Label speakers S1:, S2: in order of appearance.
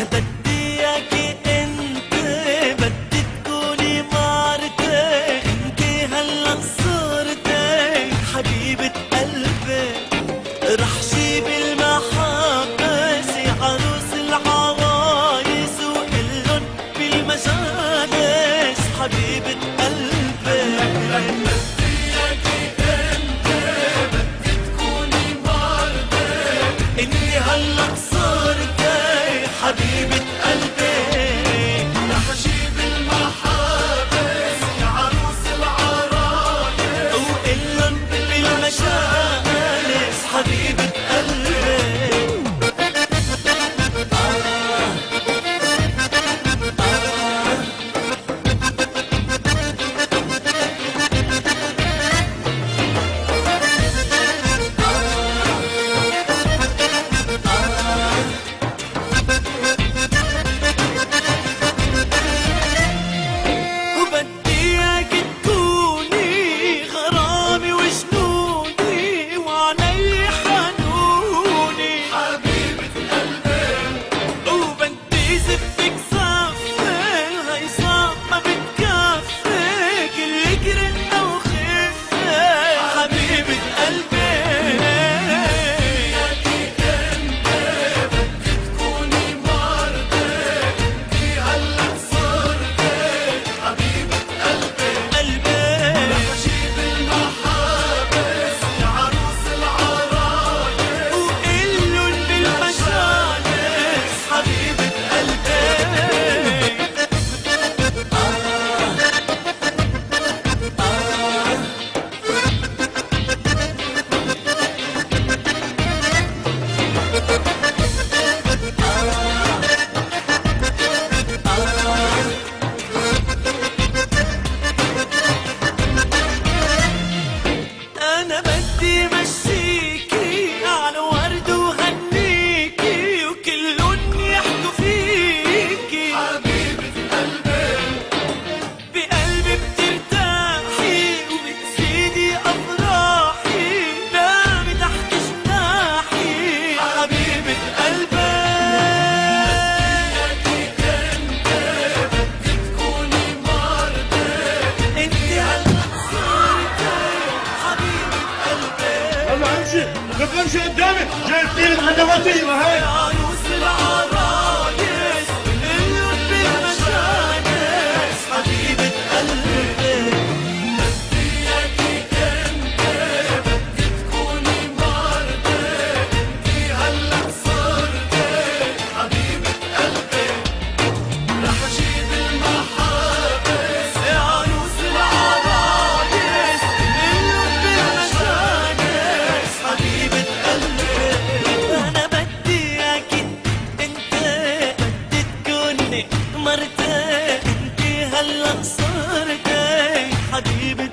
S1: بدي اياكي انت، بدي تكوني مرتي، انت هلا صرتي حبيبة قلبي. رح جيب المحبة سي عروس العرايس، وقلن بالمجالس حبيبة قلبي. اني هلا صرتي حبيبة قلبي. رح اجيب المحابس يا عروس العرايس، وقلن بالمجالس حبيبة قلبي. أنا بدي مشيكي على ورد وهنيكي، وكلن يحكوا فيكي حبيبة قلبي. بقلبي بترتاحي وبتزيدي أفراحي، نامي تحت جناحي حبيبة قلبي.
S2: لك امشي قدامي جاي تطير بخدماتي وهي
S1: عروس العرايس اللون بالمجالس حبيبة قلبي. بدي اياكي انت، بدي تكوني مرتي، انتي هلا صرتي حبيبة قلبي. رح اجيب المحابس يا عروس العرايس، اللون بالمجالس حبيبة قلبي. أنا بدي اياكي انت، بدي تكوني مرتي، انتي هلا صرتي حبيبة